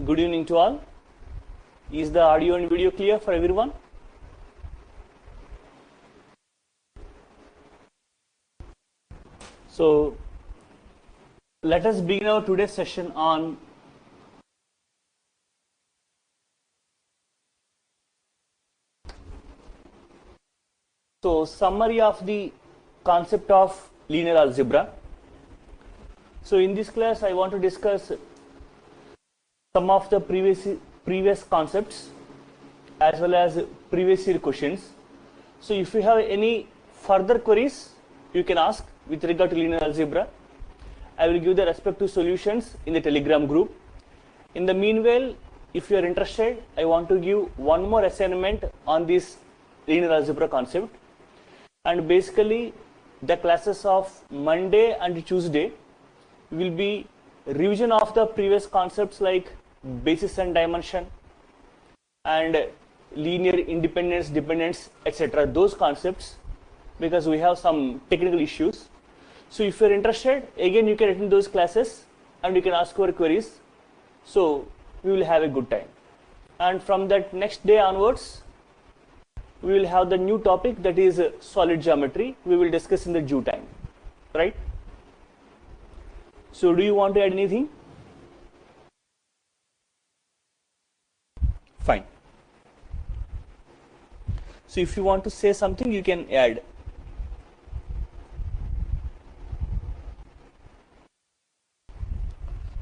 Good evening to all. Is the audio and video clear for everyone? So let us begin our today's session on summary of the concept of linear algebra. So in this class I want to discuss some of the previous concepts as well as previous year questions. So if you have any further queries, you can ask with regard to linear algebra. I will give the respective solutions in the Telegram group. In the meanwhile, if you are interested, I want to give one more assignment on this linear algebra concept. And basically, the classes of Monday and Tuesday will be revision of the previous concepts like basis and dimension and linear independence, dependence, etc. Those concepts, because we have some technical issues. So if you are interested, again you can attend those classes and you can ask your queries. So we will have a good time. And from that next day onwards, we will have the new topic, that is solid geometry. We will discuss in the due time, right? So do you want to add anything? Fine. So if you want to say something, you can add.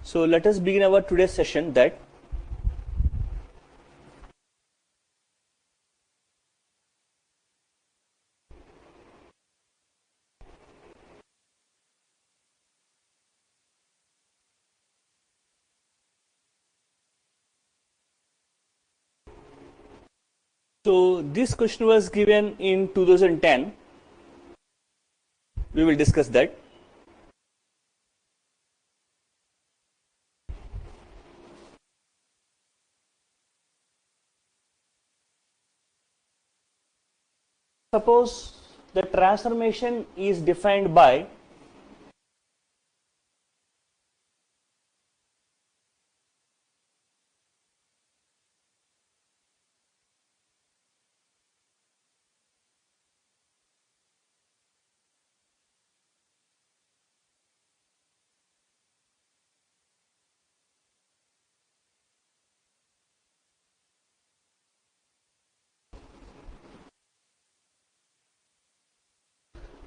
So let us begin our today's session. That so this question was given in 2010. We will discuss that. Suppose the transformation is defined by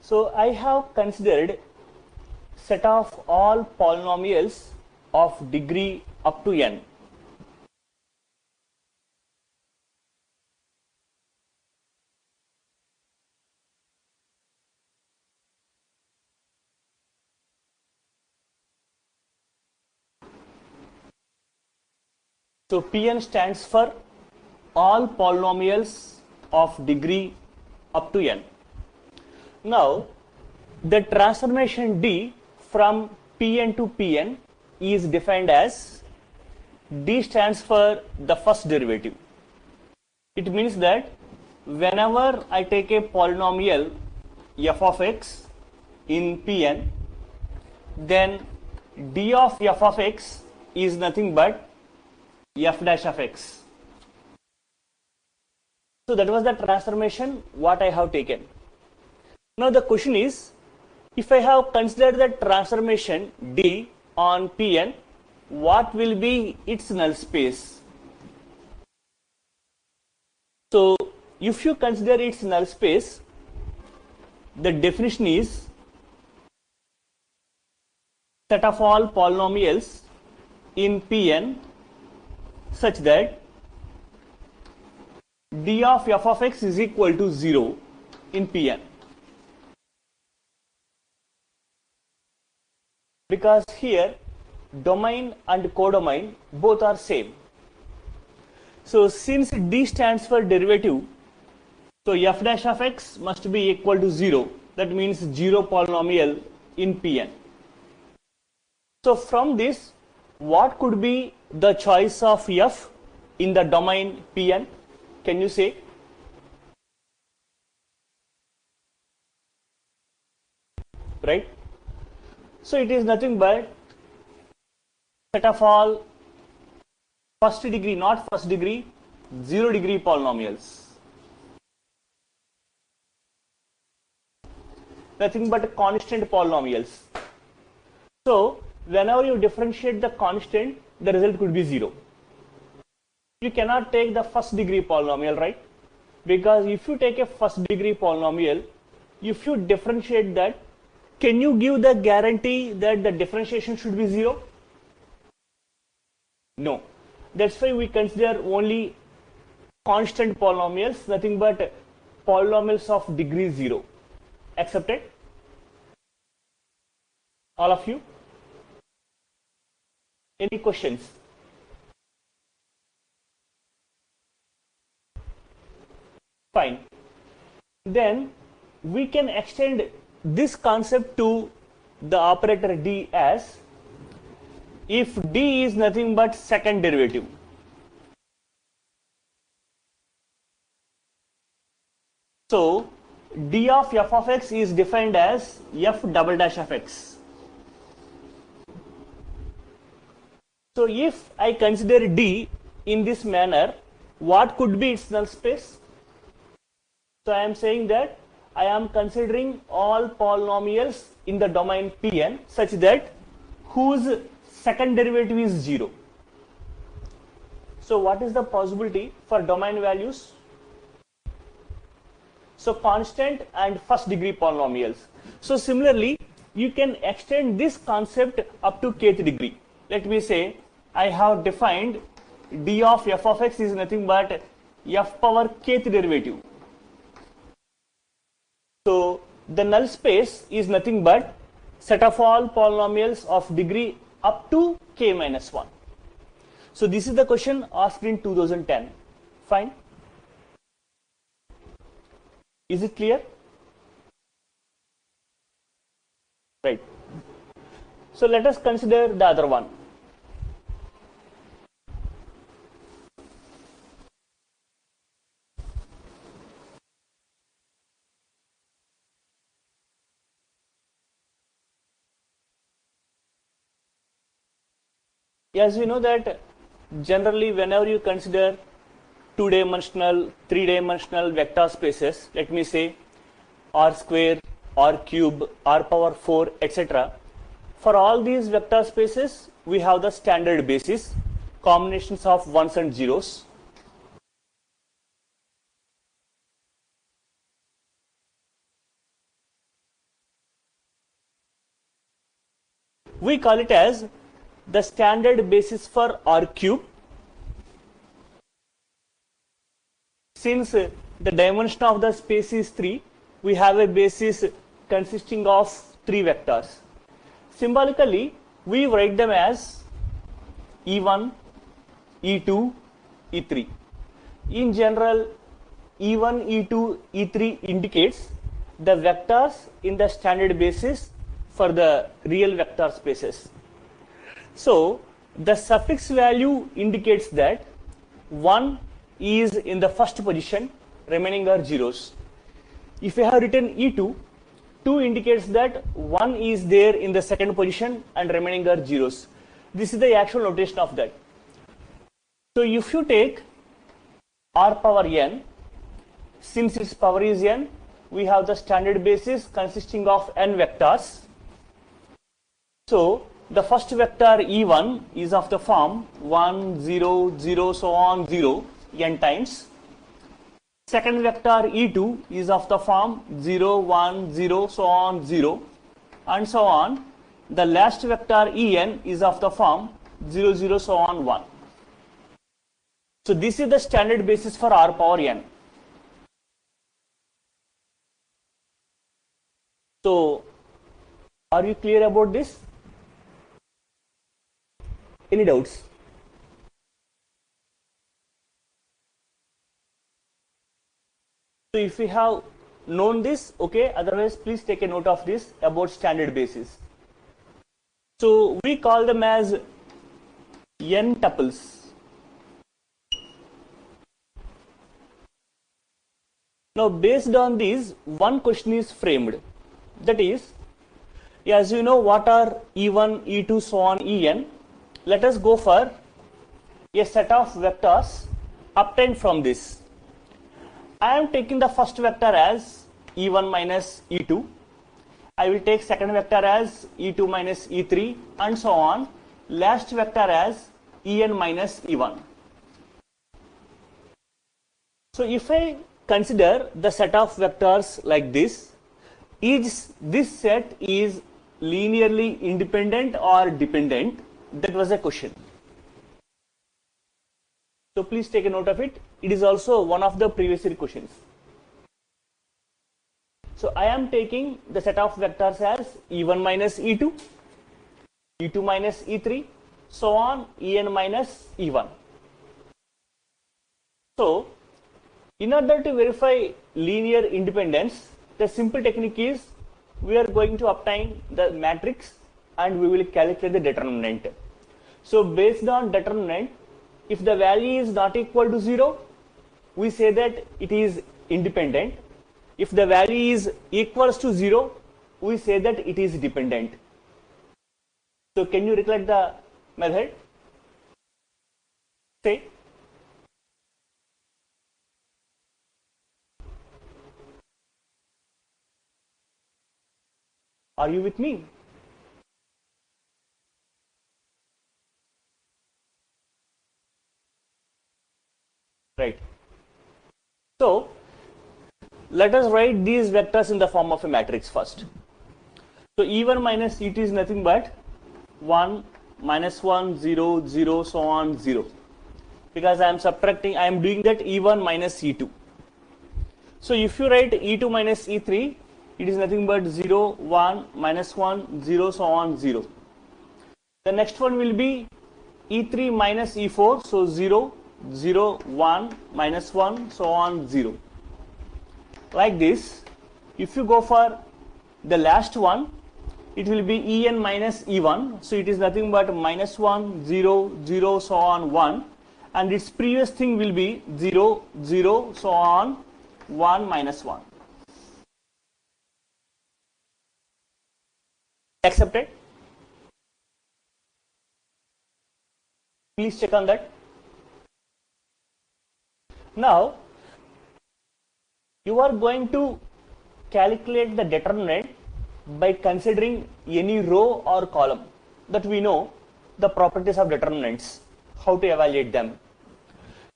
So I have considered set of all polynomials of degree up to n. So Pn stands for all polynomials of degree up to n. Now the transformation d from Pn to Pn is defined as d stands for the first derivative. It means that whenever I take a polynomial f of x in Pn, then d of f of x is nothing but f dash of x. So that was the transformation what I have taken. Now the question is, if I have considered the transformation d on Pn, what will be its null space? So if you consider its null space, the definition is set of all polynomials in Pn such that d of f of x is equal to 0 in Pn. Because here domain and codomain both are same. So since d stands for derivative, so f dash of x must be equal to 0. That means 0 polynomial in Pn. So from this, what could be the choice of f in the domain Pn? Can you say? Right? So it is nothing but set of all first degree, not first degree, 0 degree polynomials. Nothing but constant polynomials. So whenever you differentiate the constant, the result could be 0. You cannot take the first degree polynomial, right? Because if you take a first degree polynomial, if you differentiate that, can you give the guarantee that the differentiation should be 0? No. That's why we consider only constant polynomials, nothing but polynomials of degree 0. Accepted? All of you? Any questions? Fine. Then we can extend this concept to the operator D as if D is nothing but second derivative. So D of f of x is defined as f double dash of x. So if I consider D in this manner, what could be its null space? So I am saying that I am considering all polynomials in the domain Pn such that whose second derivative is 0. So what is the possibility for domain values? So constant and first degree polynomials. So similarly, you can extend this concept up to kth degree. Let me say I have defined d of f of x is nothing but f power kth derivative. So the null space is nothing but set of all polynomials of degree up to k minus 1. So this is the question asked in 2010. Fine. Is it clear? Right. So let us consider the other one. As we know that generally whenever you consider two-dimensional, three-dimensional vector spaces, let me say r square, r cube, r power 4, etc. For all these vector spaces, we have the standard basis, combinations of ones and zeros. We call it as the standard basis for r cube. Since the dimension of the space is 3, we have a basis consisting of 3 vectors. Symbolically, we write them as E1, E2, E3. In general, E1, E2, E3 indicates the vectors in the standard basis for the real vector spaces. So the suffix value indicates that 1 is in the first position, remaining are zeros. If we have written E2, 2 indicates that 1 is there in the second position and remaining are zeros. This is the actual notation of that. So if you take r power n, since its power is n, we have the standard basis consisting of n vectors. So the first vector E1 is of the form 1, 0, 0, so on 0 n times. Second vector E2 is of the form 0, 1, 0, so on 0 and so on. The last vector En is of the form 0, 0, so on 1. So this is the standard basis for r power n. So are you clear about this? Any doubts? So if we have known this, okay, otherwise please take a note of this about standard basis. So we call them as n tuples. Now based on these, one question is framed. That is, as you know what are E1, E2, so on En. Let us go for a set of vectors obtained from this. I am taking the first vector as e1 minus e2. I will take second vector as e2 minus e3 and so on. Last vector as en minus e1. So if I consider the set of vectors like this, is this set is linearly independent or dependent? That was a question. So please take a note of it. It is also one of the previous year questions. So I am taking the set of vectors as e1 minus e2, e2 minus e3, so on, en minus e1. So in order to verify linear independence, the simple technique is we are going to obtain the matrix and we will calculate the determinant. So based on determinant, if the value is not equal to 0, we say that it is independent. If the value is equals to 0, we say that it is dependent. So can you recollect the method? Say. Are you with me? Right. So let us write these vectors in the form of a matrix first. So e1 minus e2 is nothing but 1, minus 1, 0, 0, so on, 0. Because I am subtracting, I am doing that e1 minus e2. So if you write e2 minus e3, it is nothing but 0, 1, minus 1, 0, so on, 0. The next one will be e3 minus e4, so 0, 0, 1, minus 1, so on, 0. Like this, if you go for the last one, it will be en minus e1, so it is nothing but minus 1, 0, 0, so on, 1, and its previous thing will be 0, 0, so on, 1, minus 1. Accepted? Please check on that. Now, you are going to calculate the determinant by considering any row or column that we know the properties of determinants, how to evaluate them.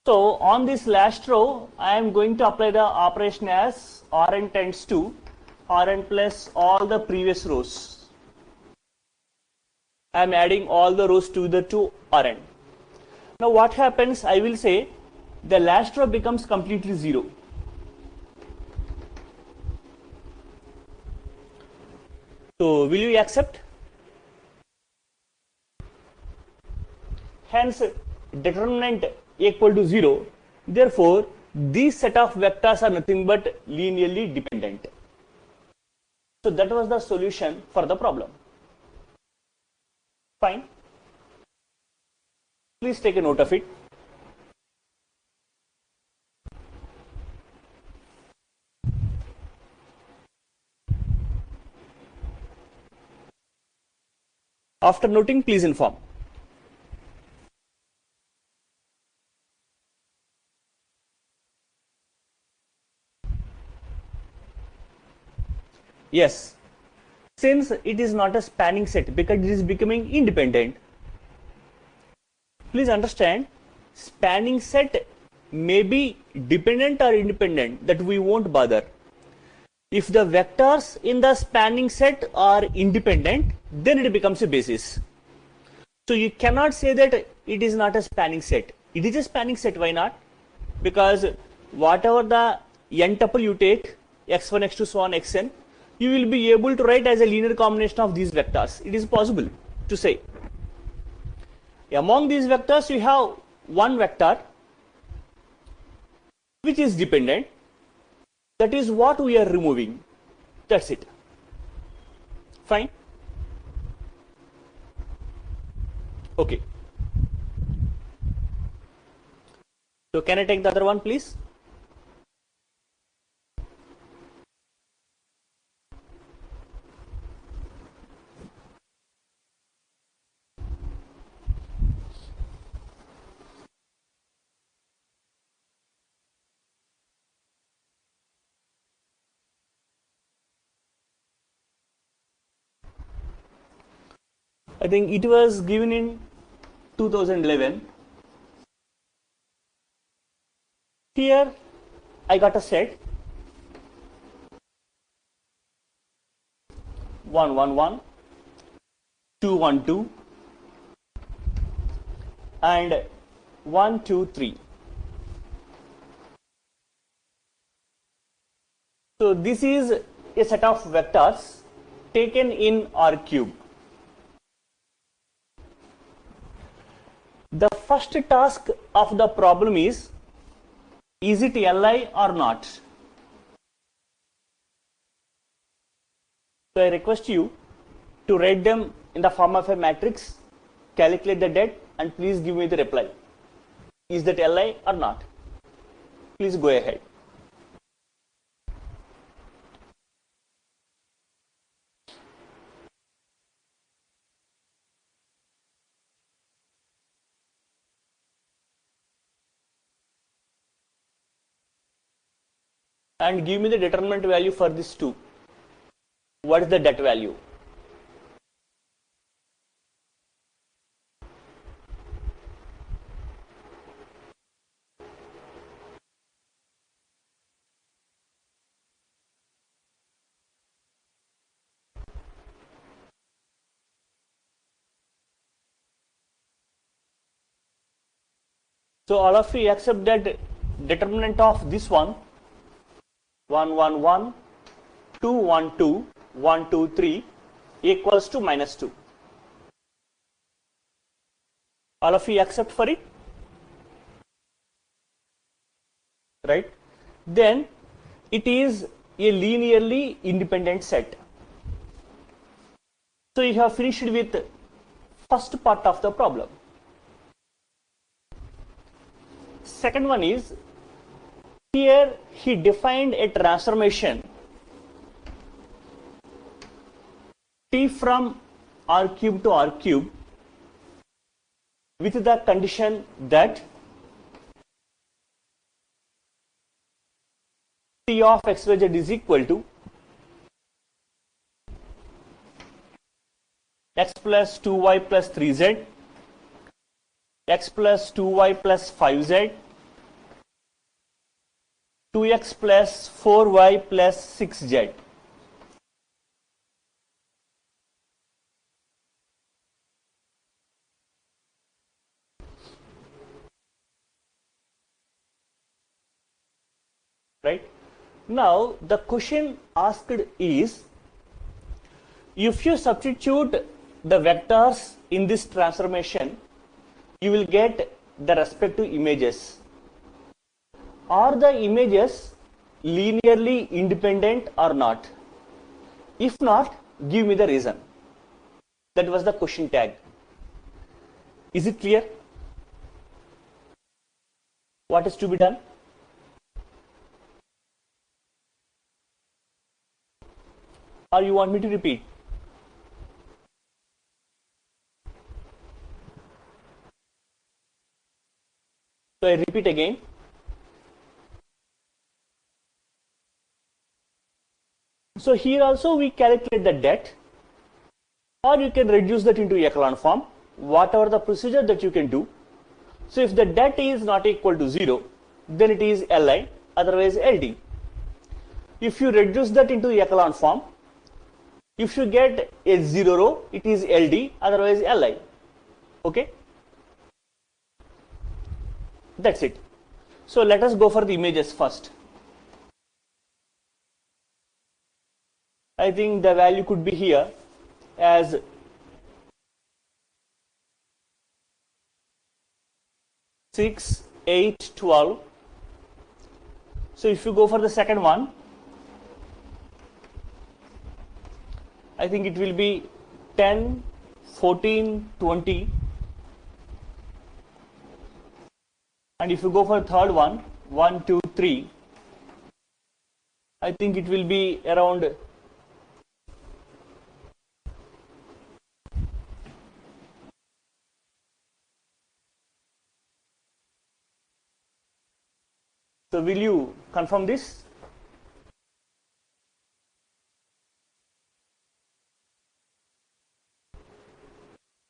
So on this last row, I am going to apply the operation as Rn tends to Rn plus all the previous rows. I am adding all the rows together to Rn. Now what happens, I will say the last row becomes completely 0. So will you accept? Hence determinant equal to 0. Therefore, these set of vectors are nothing but linearly dependent. So that was the solution for the problem. Fine. Please take a note of it. After noting, please inform. Yes, since it is not a spanning set because it is becoming independent. Please understand, spanning set may be dependent or independent, that we won't bother. If the vectors in the spanning set are independent, then it becomes a basis. So you cannot say that it is not a spanning set. It is a spanning set. Why not? Because whatever the n tuple you take, x1, x2, so on, xn, you will be able to write as a linear combination of these vectors. It is possible to say. Among these vectors, you have one vector which is dependent. That is what we are removing. That's it. Fine. Okay. So can I take the other one, please? I think it was given in 2011. Here I got a set 1 1 1 2 1 2 and 1 2 3. So this is a set of vectors taken in R cube. The first task of the problem is it Li or not? So I request you to write them in the form of a matrix, calculate the det, and please give me the reply. Is that Li or not? Please go ahead. And give me the determinant value for this 2. What is the det value? So all of you accept that determinant of this one 1 1 1 2 1 2 1 2 3 equals to minus 2. All of you accept for it, right? Then it is a linearly independent set. So you have finished with first part of the problem. Second one is, here he defined a transformation T from R cube to R cube with the condition that T of xyz is equal to x plus 2y plus 3z, x plus 2y plus 5z, 2x plus 4y plus 6z. Right? Now the question asked is, if you substitute the vectors in this transformation, you will get the respective images. Are the images linearly independent or not? If not, give me the reason. That was the question tag. Is it clear? What is to be done? Or you want me to repeat? So I repeat again. So here also we calculate the det, or you can reduce that into echelon form, whatever the procedure that you can do. So if the det is not equal to 0, then it is Li, otherwise LD. If you reduce that into echelon form, if you get a 0 row, it is LD, otherwise Li. Okay? That's it. So let us go for the images first. I think the value could be here as 6, 8, 12. So if you go for the second one, I think it will be 10, 14, 20. And if you go for the third one, 1, 2, 3, I think it will be around 6. So will you confirm this?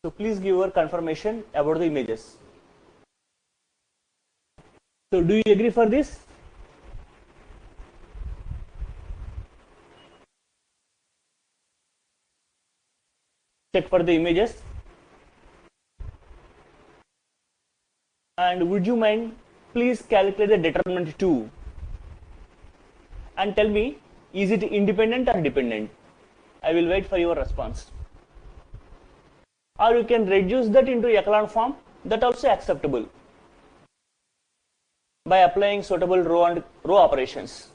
So please give your confirmation about the images. So do you agree for this? Check for the images. And would you mind please calculate the determinant 2 and tell me, is it independent or dependent? I will wait for your response. Or you can reduce that into echelon form, that also acceptable, by applying suitable row and row operations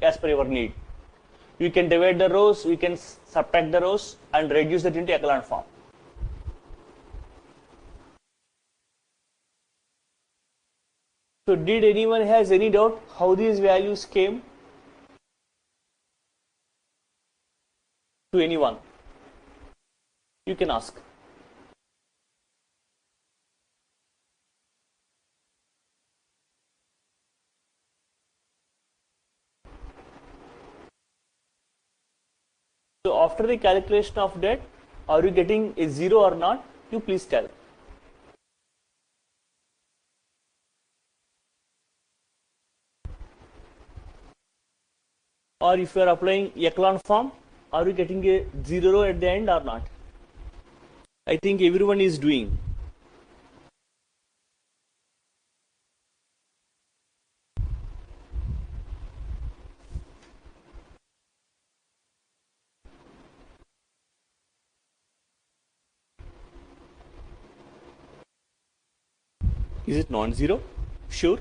as per your need. You can divide the rows, you can subtract the rows and reduce it into echelon form. So did anyone has any doubt how these values came? To anyone, you can ask. So after the calculation of that, are you getting a 0 or not? You please tell. Or if you are applying echelon form, are you getting a 0 at the end or not? I think everyone is doing. Is it non-zero? Sure.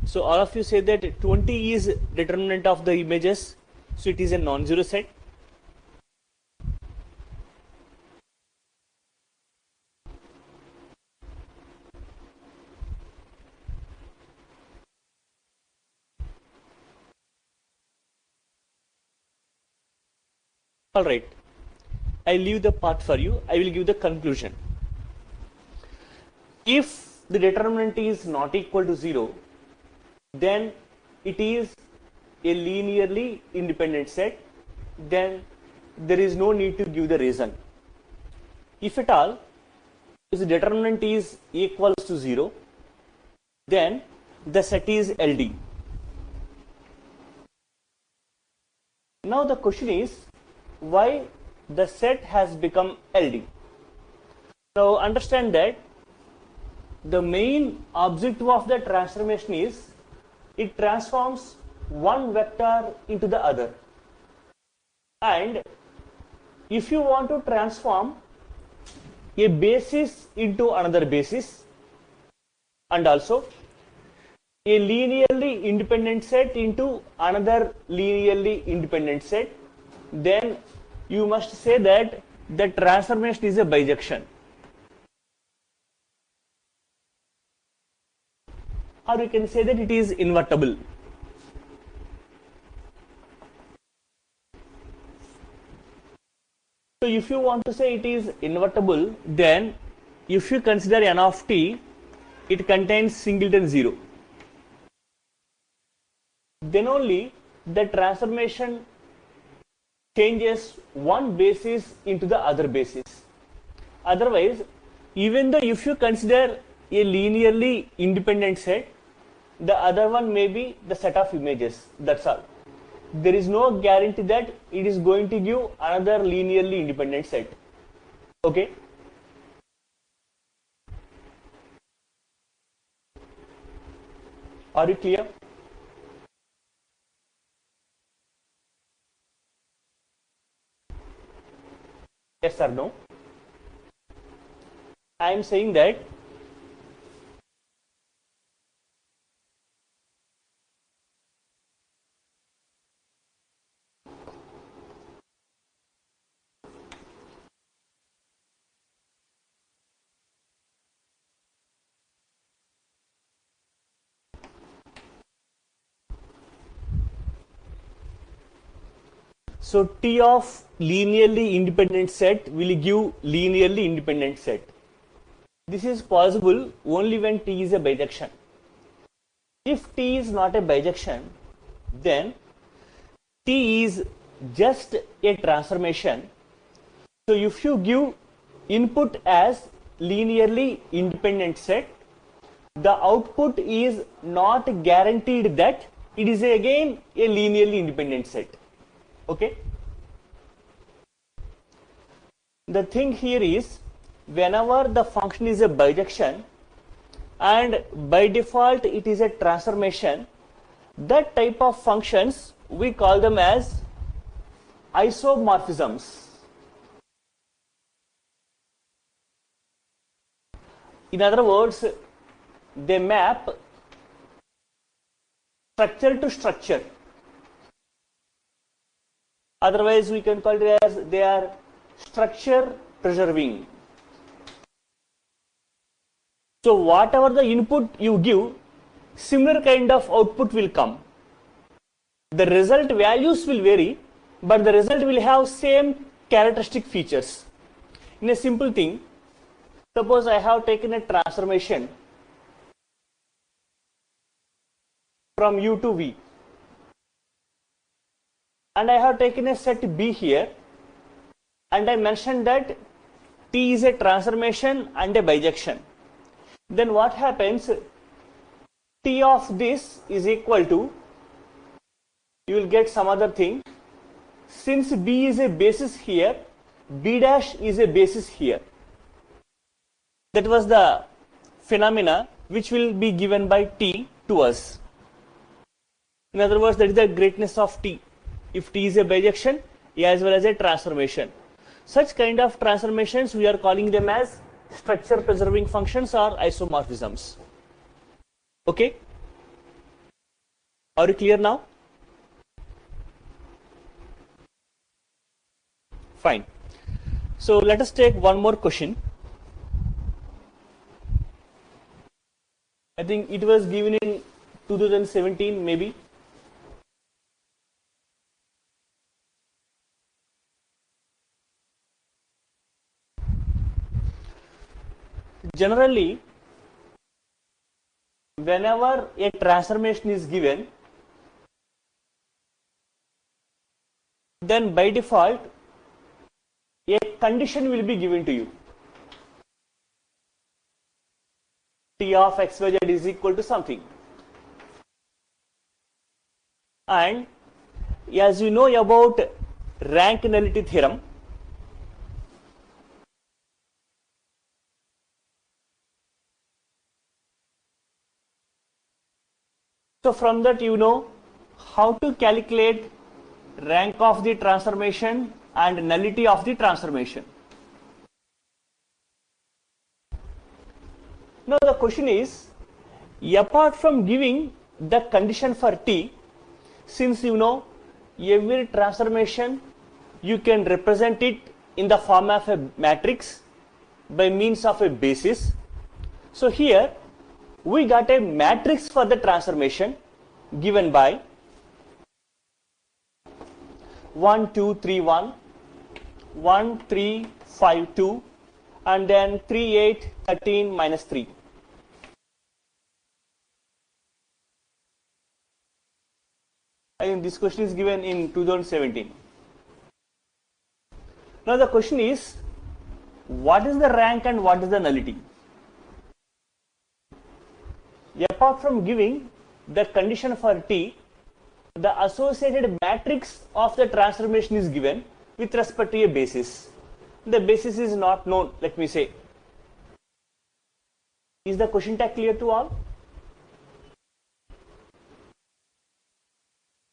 So all of you say that 20 is determinant of the images, so it is a non-zero set. All right, I leave the part for you. I will give the conclusion. If the determinant is not equal to 0, then it is a linearly independent set. Then there is no need to give the reason. If at all, if the determinant is equals to 0, then the set is LD. Now the question is, why the set has become LD? Now understand that the main objective of the transformation is it transforms one vector into the other. And if you want to transform a basis into another basis, and also a linearly independent set into another linearly independent set, then you must say that the transformation is a bijection. Or you can say that it is invertible. So if you want to say it is invertible, then if you consider n of t, it contains singleton 0. Then only the transformation changes one basis into the other basis. Otherwise, even though if you consider a linearly independent set, the other one may be the set of images. That's all. There is no guarantee that it is going to give another linearly independent set. Okay? Are you clear? Yes or no? I am saying that So T of linearly independent set will give linearly independent set. This is possible only when T is a bijection. If T is not a bijection, then T is just a transformation. So if you give input as linearly independent set, the output is not guaranteed that it is again a linearly independent set. Okay? The thing here is, whenever the function is a bijection and by default it is a transformation, that type of functions we call them as isomorphisms. In other words, they map structure to structure. Otherwise, we can call it as they are structure preserving. So whatever the input you give, similar kind of output will come. The result values will vary, but the result will have same characteristic features. In a simple thing, suppose I have taken a transformation from U to V, and I have taken a set B here, and I mentioned that T is a transformation and a bijection. Then what happens? T of this is equal to, you will get some other thing. Since B is a basis here, B dash is a basis here. That was the phenomena which will be given by T to us. In other words, that is the greatness of T. If T is a bijection as well as a transformation. Such kind of transformations we are calling them as structure preserving functions or isomorphisms. Okay? Are you clear now? Fine. So let us take one more question. I think it was given in 2017 maybe. Generally, whenever a transformation is given, then by default a condition will be given to you. T of xyz is equal to something. And as you know about rank nullity theorem, so from that you know how to calculate rank of the transformation and nullity of the transformation. Now the question is, apart from giving the condition for T, since you know every transformation you can represent it in the form of a matrix by means of a basis. So here we got a matrix for the transformation given by 1, 2, 3, 1, 1, 3, 5, 2, and then 3, 8, 13, minus 3. I think this question is given in 2017. Now the question is, what is the rank and what is the nullity? Apart from giving the condition for T, the associated matrix of the transformation is given with respect to a basis. The basis is not known, let me say. Is the question tag clear to all?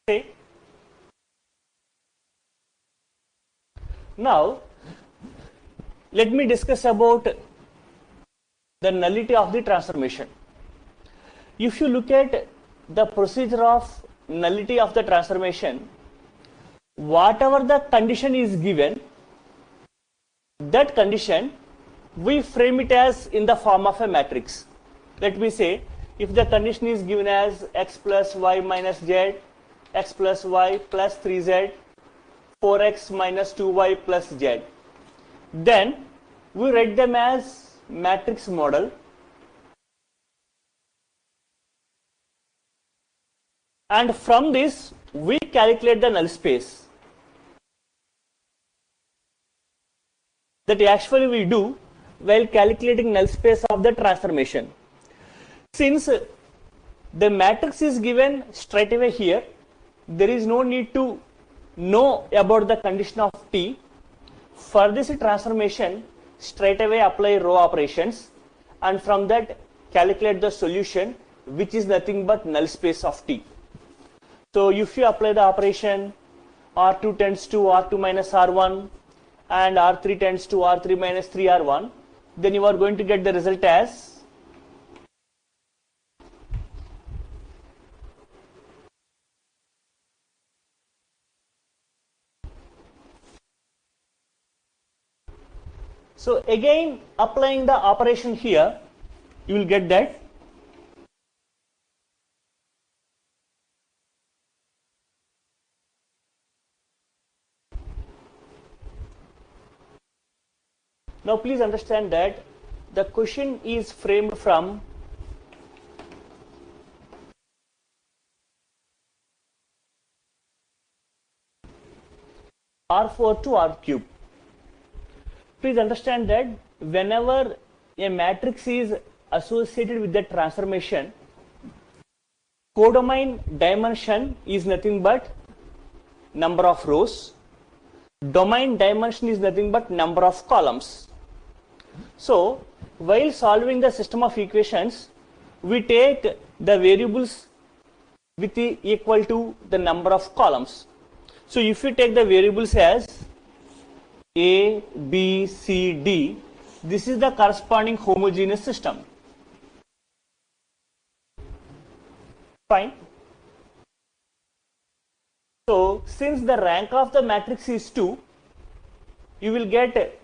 Okay. Now, let me discuss about the nullity of the transformation. If you look at the procedure of nullity of the transformation, whatever the condition is given, that condition we frame it as in the form of a matrix. Let me say, if the condition is given as x plus y minus z, x plus y plus 3z, 4x minus 2y plus z. Then we write them as matrix model, and from this we calculate the null space. That actually we do while calculating null space of the transformation. Since the matrix is given straight away here, there is no need to know about the condition of T. For this transformation, straight away apply row operations, and from that calculate the solution, which is nothing but null space of T. So if you apply the operation R2 tends to R2 minus R1 and R3 tends to R3 minus 3R1, then you are going to get the result as so again applying the operation here, you will get that now please understand that the question is framed from R4 to R cube. Please understand that whenever a matrix is associated with the transformation, codomain dimension is nothing but number of rows, domain dimension is nothing but number of columns. So while solving the system of equations, we take the variables with equal to the number of columns. So if you take the variables as A, B, C, D, this is the corresponding homogeneous system. Fine. So since the rank of the matrix is 2, you will get,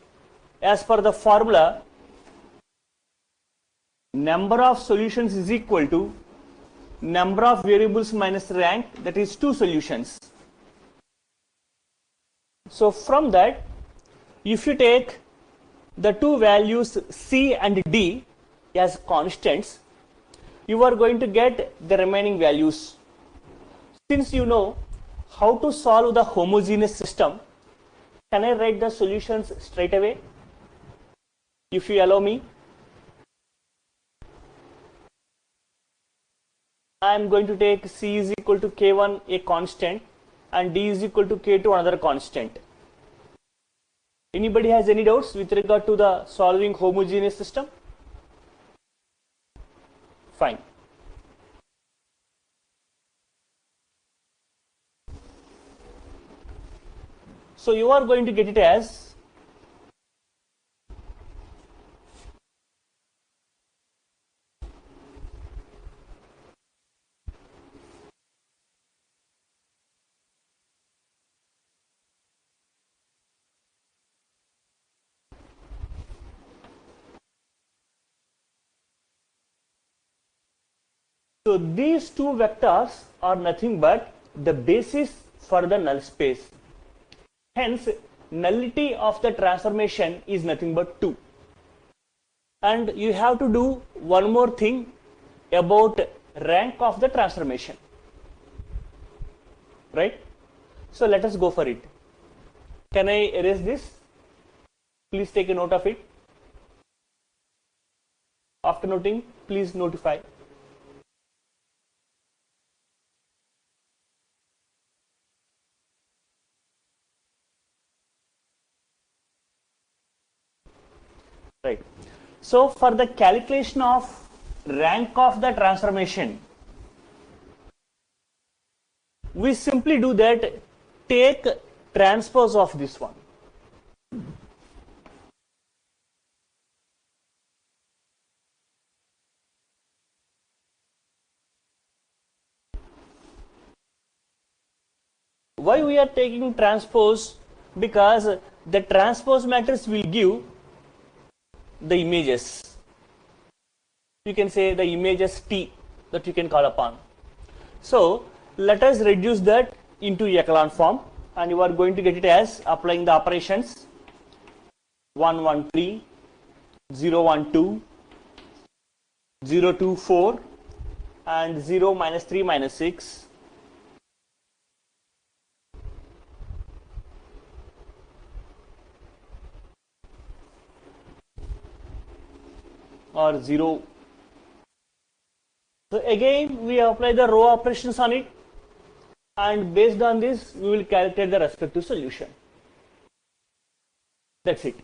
as per the formula, number of solutions is equal to number of variables minus rank, that is 2 solutions. So from that, if you take the two values C and D as constants, you are going to get the remaining values. Since you know how to solve the homogeneous system, can I write the solutions straight away? If you allow me, I am going to take C is equal to K1, a constant, and D is equal to K2, another constant. Anybody has any doubts with regard to the solving homogeneous system? Fine. So you are going to get it as so these two vectors are nothing but the basis for the null space. Hence, nullity of the transformation is nothing but 2. And you have to do one more thing about rank of the transformation. Right? So let us go for it. Can I erase this? Please take a note of it. After noting, please notify. Right. So for the calculation of rank of the transformation, we simply do that, take transpose of this one. Why we are taking transpose? Because the transpose matrix will give the images. You can say the images T that you can call upon. So let us reduce that into echelon form. and you are going to get it as applying the operations 113, 012, 024 and 0 minus 3 minus 6. Or 0. So again we apply the row operations on it, and based on this we will calculate the respective solution. That's it.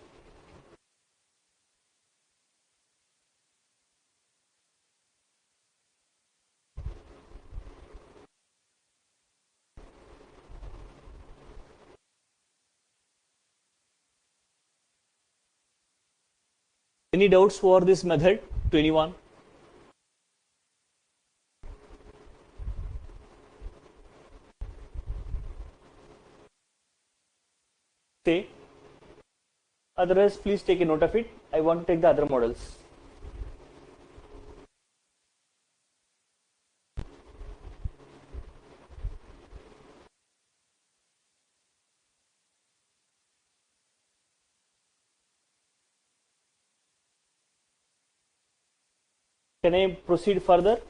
Any doubts for this method to anyone? Say. Otherwise, please take a note of it. I want to take the other models. Can I proceed further?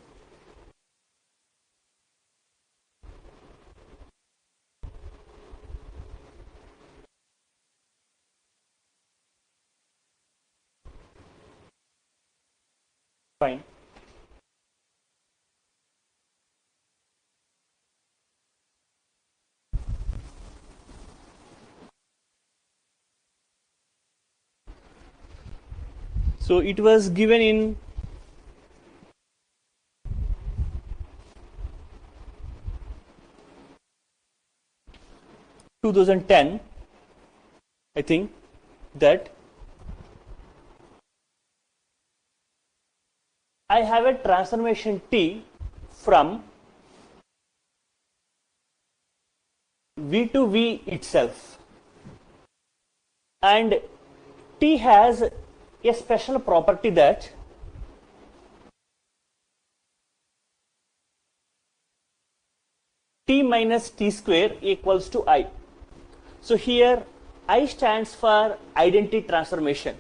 Fine. So it was given in 2010, I think, that I have a transformation T from V to V itself, and T has a special property that T minus T square equals to I. So here I stands for identity transformation,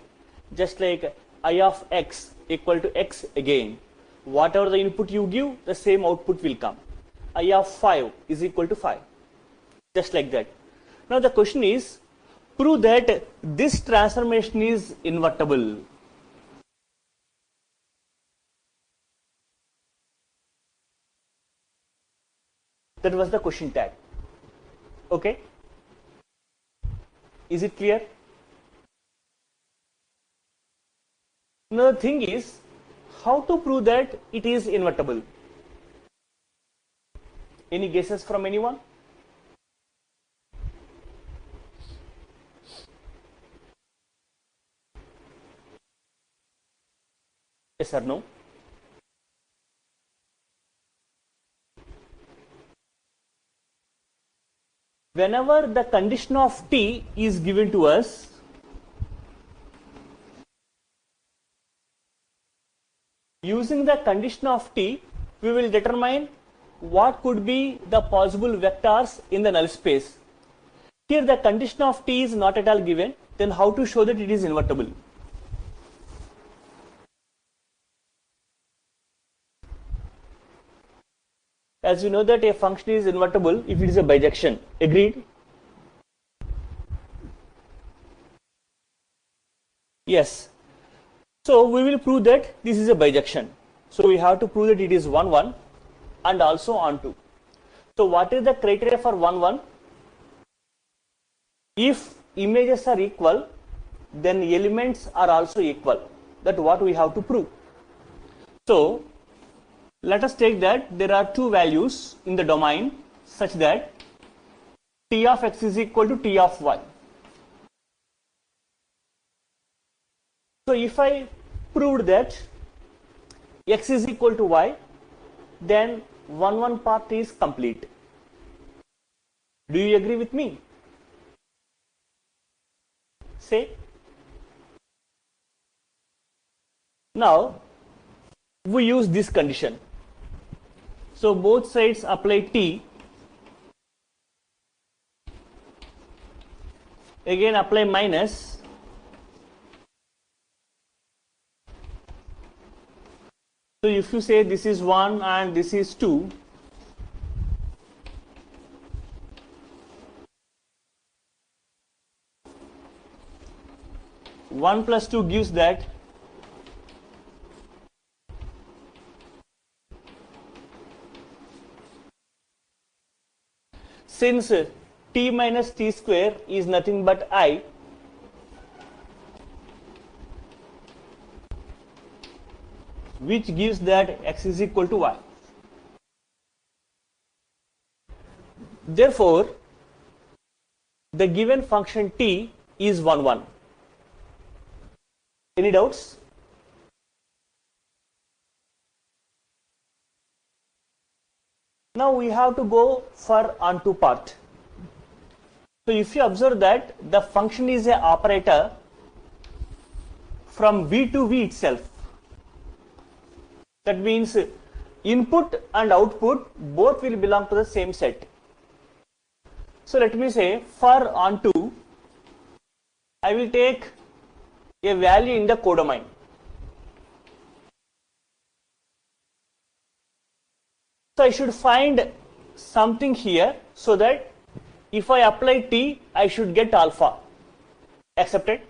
just like I of x equal to x again. Whatever the input you give, the same output will come. I of 5 is equal to 5, just like that. Now the question is, prove that this transformation is invertible. That was the question tag. Okay? Is it clear? Now the thing is, how to prove that it is invertible? Any guesses from anyone? Yes or no? Whenever the condition of T is given to us, using the condition of T, we will determine what could be the possible vectors in the null space. Here the condition of T is not at all given, then how to show that it is invertible? As you know that a function is invertible if it is a bijection. Agreed? Yes. So we will prove that this is a bijection. So we have to prove that it is 1, 1 and also on 2. So what is the criteria for 1, 1? If images are equal, then elements are also equal. That's what we have to prove. So let us take that there are two values in the domain such that T of x is equal to T of y. So if I proved that x is equal to y, then 1, 1 part is complete. Do you agree with me? Say. Now we use this condition. So both sides apply T. again apply minus. So if you say this is 1 and this is 2, one plus 2 gives that. Since t minus t square is nothing but I, which gives that x is equal to y. Therefore, the given function t is 1, 1. Any doubts? Now we have to go for onto part. So if you observe that the function is a operator from v to v itself, that means input and output both will belong to the same set. So let me say for onto, I will take a value in the codomain. So I should find something here so that if I apply t, I should get alpha. Accepted?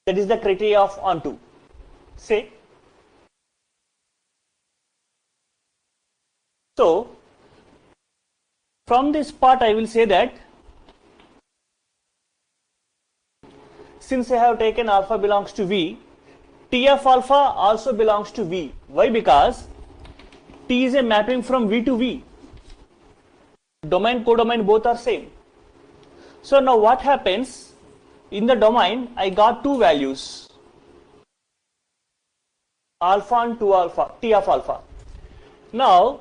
That is the criteria of onto. Say. So from this part I will say that since I have taken alpha belongs to v, t of alpha also belongs to v. Why? Because t is a mapping from v to v. Domain, codomain both are same. So now what happens? In the domain I got two values, alpha and 2 alpha, t of alpha. Now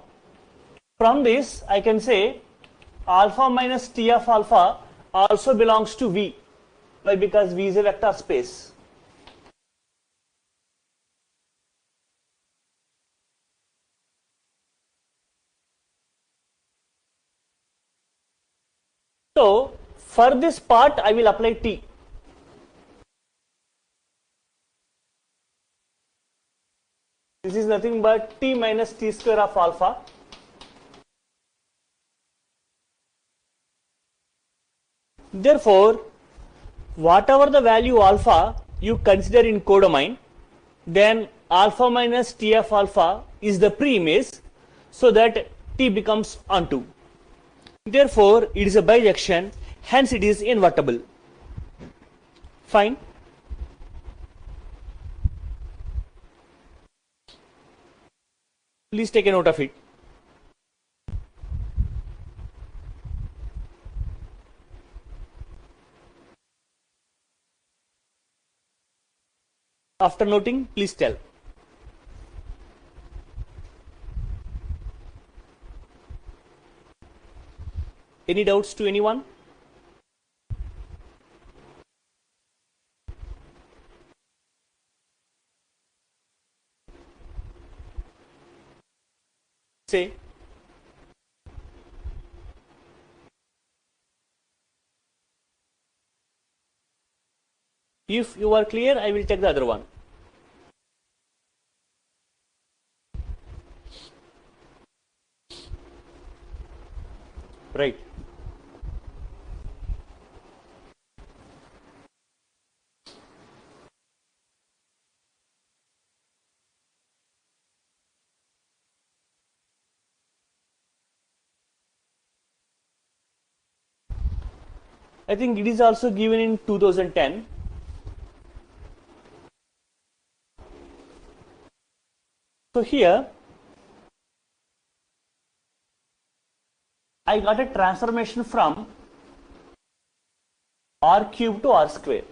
from this I can say alpha minus t of alpha also belongs to v. Why? Because v is a vector space. So for this part I will apply t. This is nothing but t minus t square of alpha. Therefore, whatever the value alpha you consider in codomain, then alpha minus t of alpha is the preimage, so that t becomes onto. Therefore, it is a bijection, hence it is invertible. Fine. Please take a note of it. After noting, please tell. Any doubts to anyone? Say. If you are clear, I will take the other one. Right. I think it is also given in 2010. So here I got a transformation from r cube to r square,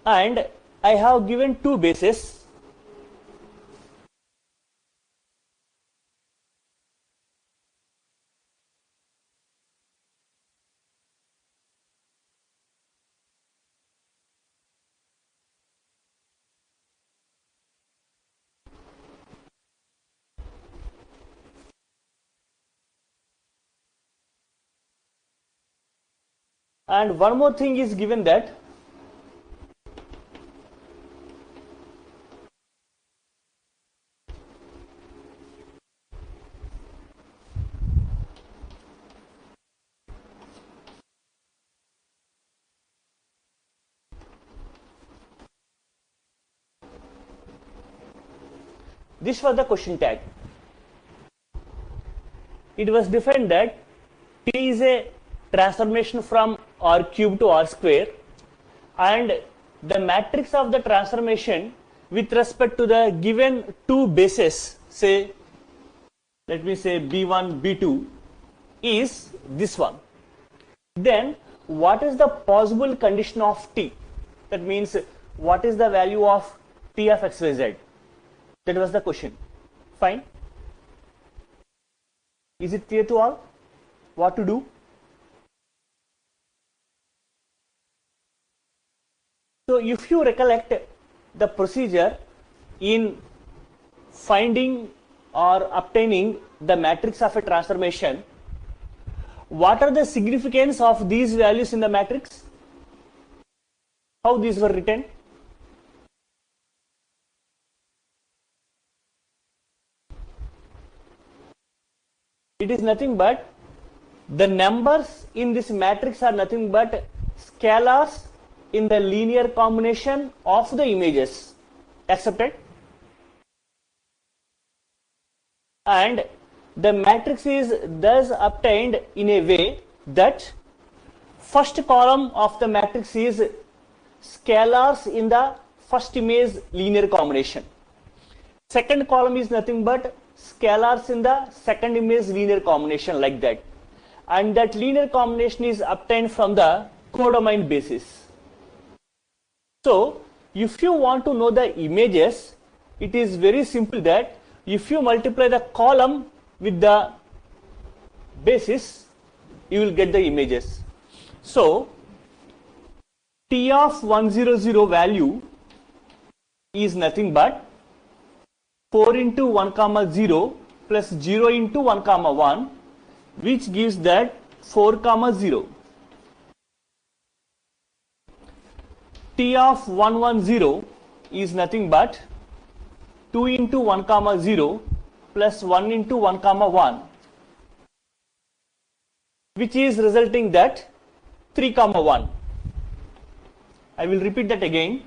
and I have given two bases. And one more thing is given that this was the question tag. It was defined that T is a transformation from R cube to R square, and the matrix of the transformation with respect to the given two bases, say, let me say B1, B2, is this one. Then what is the possible condition of T? That means what is the value of T of XYZ? That was the question. Fine. Is it clear to all what to do? So if you recollect the procedure in finding or obtaining the matrix of a transformation, what are the significance of these values in the matrix? How these were written? It is nothing but the numbers in this matrix are nothing but scalars in the linear combination of the images. Accepted? And the matrix is thus obtained in a way that first column of the matrix is scalars in the first image linear combination. Second column is nothing but scalars in the second image linear combination, like that. And that linear combination is obtained from the codomain basis. So if you want to know the images, it is very simple that if you multiply the column with the basis, you will get the images. So T of 100 value is nothing but 4 into 1 comma 0 plus 0 into 1 comma 1, which gives that 4 comma 0. T of 110 is nothing but 2 into 1 comma 0 plus 1 into 1 comma 1, which is resulting that 3 comma 1. I will repeat that again.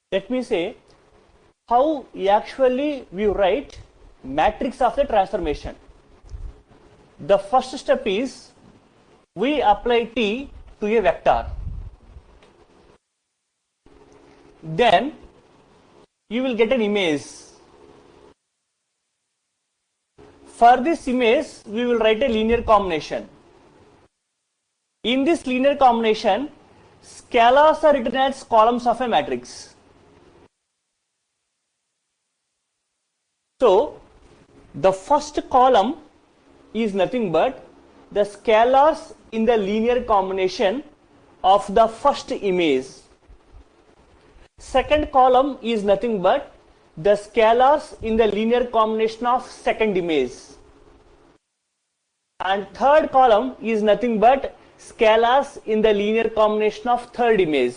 Let me say how actually we write matrix of the transformation. The first step is we apply T to a vector. Then you will get an image. For this image, we will write a linear combination. In this linear combination, scalars are written as columns of a matrix. So the first column is nothing but the scalars in the linear combination of the first image. Second column is nothing but the scalars in the linear combination of second image. And third column is nothing but scalars in the linear combination of third image.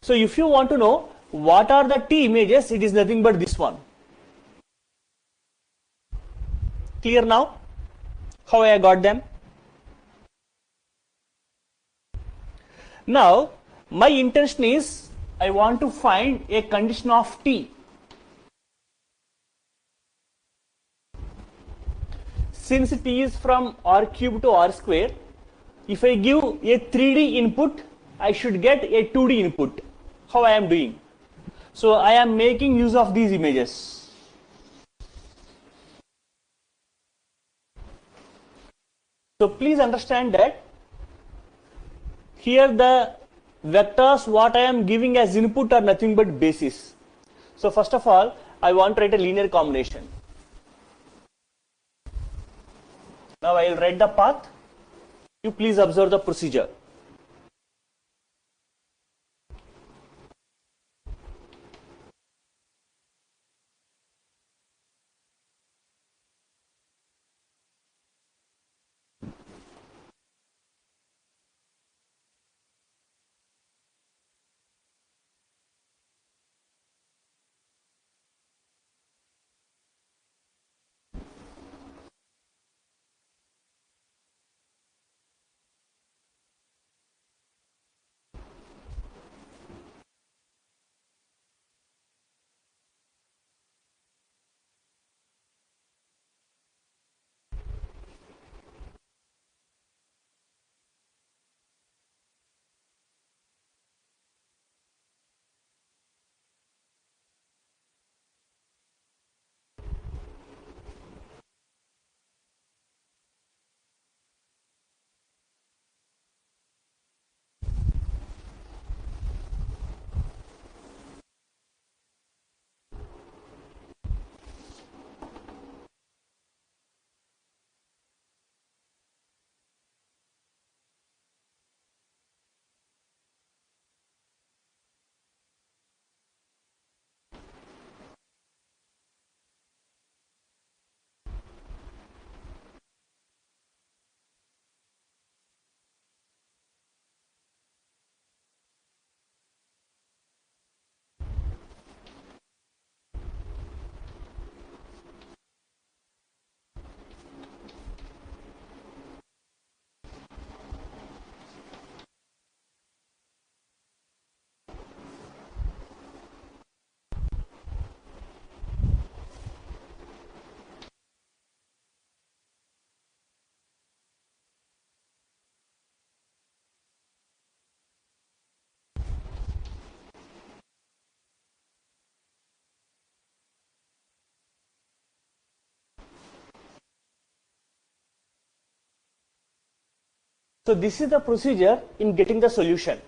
So if you want to know what are the T images, it is nothing but this one. Clear now how I got them? Now my intention is I want to find a condition of T. Since T is from R cube to R square, if I give a 3D input, I should get a 2D input. How I am doing? So I am making use of these images. So please understand that here the vectors what I am giving as input are nothing but basis. So first of all, I want to write a linear combination. Now I will write the path. You please observe the procedure. So this is the procedure in getting the solution.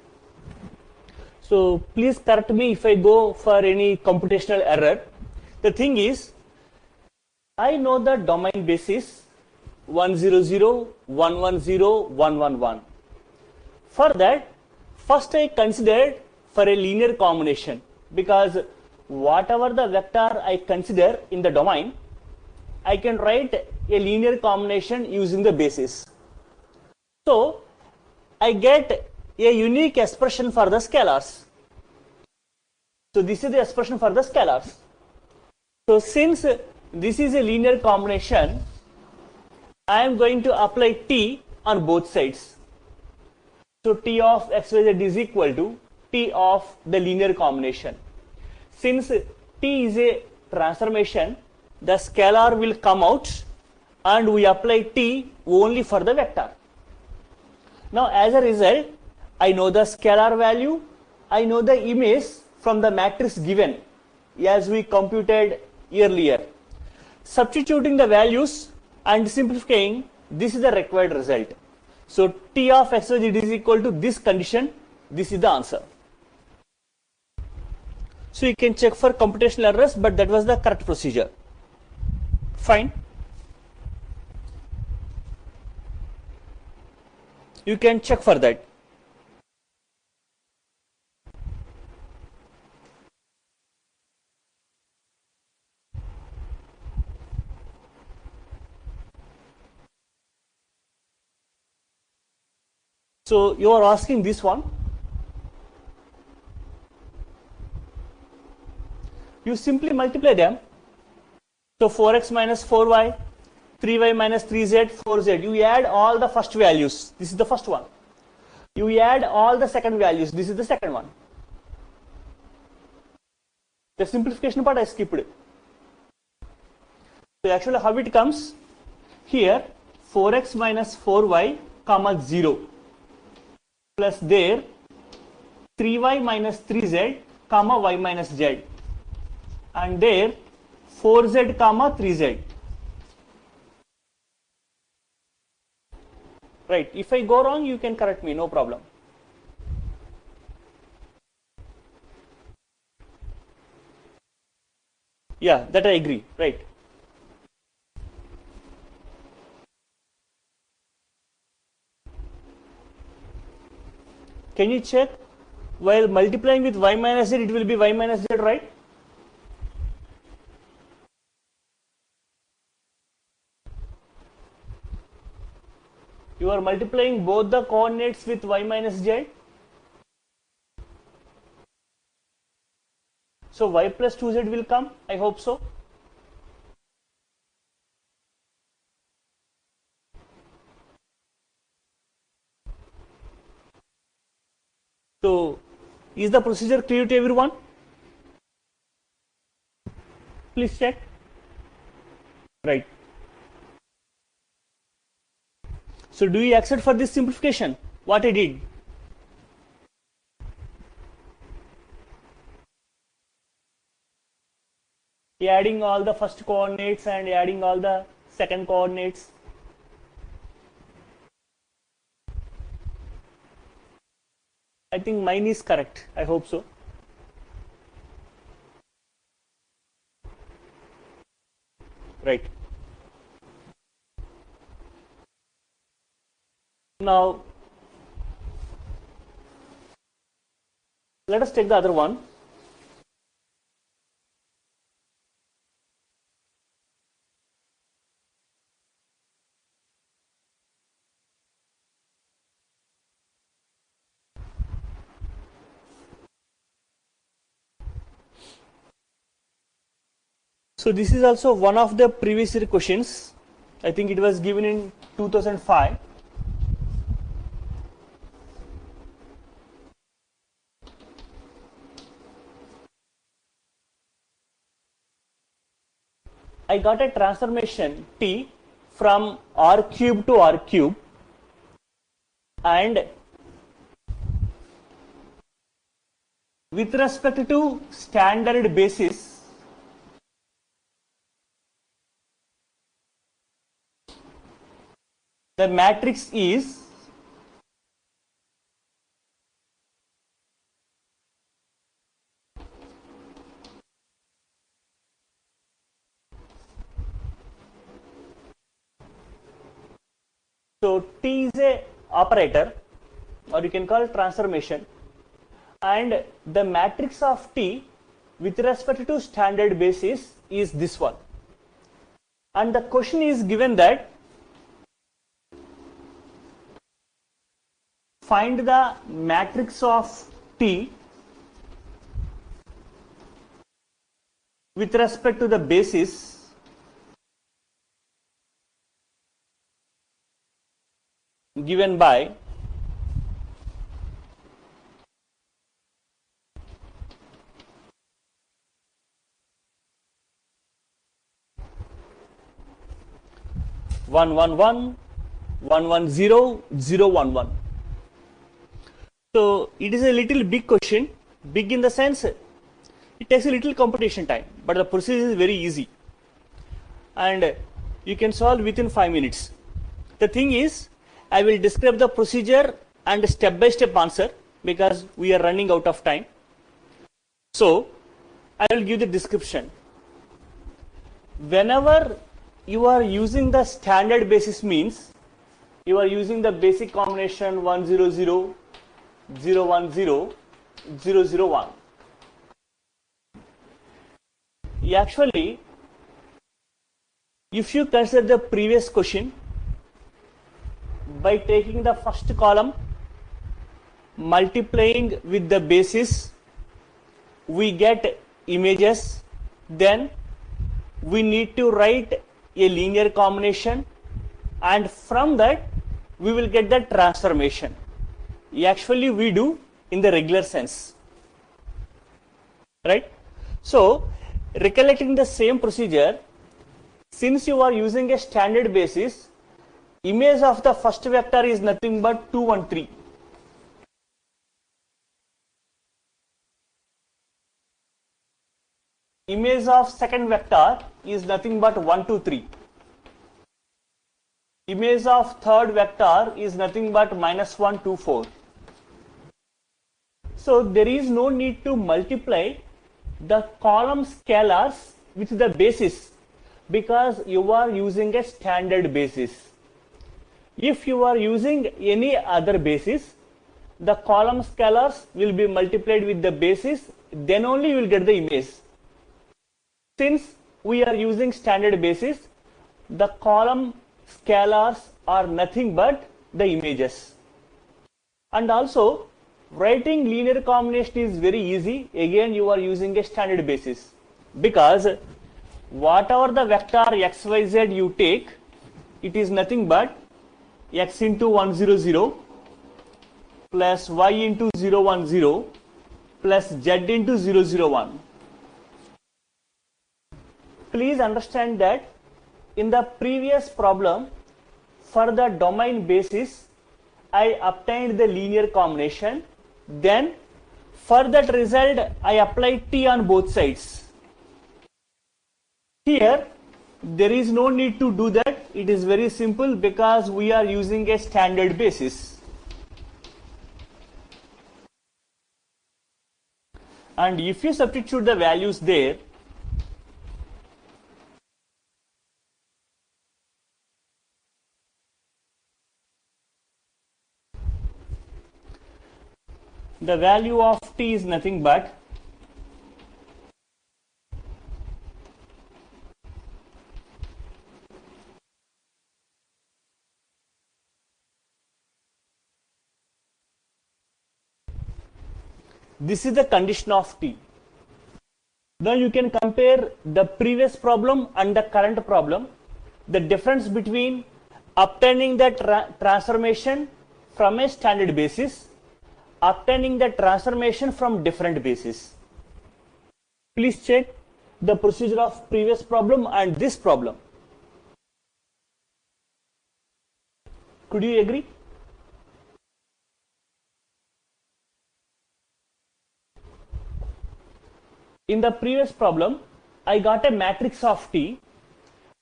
So please correct me if I go for any computational error. The thing is, I know the domain basis 100, 110, 111. For that, first I considered for a linear combination, because whatever the vector I consider in the domain, I can write a linear combination using the basis. So I get a unique expression for the scalars. So this is the expression for the scalars. So since this is a linear combination, I am going to apply t on both sides. So t of xyz is equal to t of the linear combination. Since t is a transformation, the scalar will come out and we apply t only for the vector. Now as a result, I know the scalar value, I know the image from the matrix given as we computed earlier. Substituting the values and simplifying, this is the required result. So t of xyz is equal to this condition, this is the answer. So you can check for computational errors, but that was the correct procedure. Fine. You can check for that. So you are asking this one. You simply multiply them. So 4x minus 4y, 3y minus 3z, 4z. You add all the first values. This is the first one. You add all the second values. This is the second one. The simplification part I skipped. So actually how it comes? Here 4x minus 4y comma 0 plus there 3y minus 3z comma y minus z, and there 4z comma 3z. Right, if I go wrong you can correct me, no problem. Yeah, that I agree, right. Can you check? While multiplying with y minus z, it will be y minus z, right? You are multiplying both the coordinates with y minus z. So y plus 2z will come. I hope so. So is the procedure clear to everyone? Please check. Right. So do you accept for this simplification what I did? Adding all the first coordinates and adding all the second coordinates. I think mine is correct. I hope so. Right. Now, let us take the other one. So this is also one of the previous year questions. I think it was given in 2005. I got a transformation T from R cube to R cube, and with respect to standard basis, the matrix is so T is a operator, or you can call it transformation, and the matrix of T with respect to standard basis is this one. And the question is given that find the matrix of T with respect to the basis given by one one one, 110, 011. So it is a little big question, big in the sense it takes a little computation time, but the procedure is very easy and you can solve within 5 minutes. The thing is, I will describe the procedure and step by step answer because we are running out of time. So I will give the description. Whenever you are using the standard basis, means you are using the basic combination 100, 010, 001. Actually, if you consider the previous question, by taking the first column, multiplying with the basis, we get images, then we need to write a linear combination, and from that we will get the transformation. Actually we do in the regular sense, right? So recollecting the same procedure, since you are using a standard basis, image of the first vector is nothing but 2, 1, 3. Image of second vector is nothing but 1, 2, 3. Image of third vector is nothing but -1, 2, 4. So there is no need to multiply the column scalars with the basis because you are using a standard basis. If you are using any other basis, the column scalars will be multiplied with the basis, then only you will get the image. Since we are using standard basis, the column scalars are nothing but the images. And also, writing linear combination is very easy. Again, you are using a standard basis, because whatever the vector xyz you take, it is nothing but x into 1 0 0 plus y into 0 1 0 plus z into 0 0 1. Please understand that in the previous problem, for the domain basis, I obtained the linear combination. Then for that result, I apply t on both sides. Here, there is no need to do that. It is very simple because we are using a standard basis. And if you substitute the values there, the value of t is nothing but this is the condition of t. Now you can compare the previous problem and the current problem. The difference between obtaining the transformation from a standard basis, obtaining the transformation from different basis. Please check the procedure of previous problem and this problem. Could you agree? In the previous problem, I got a matrix of T,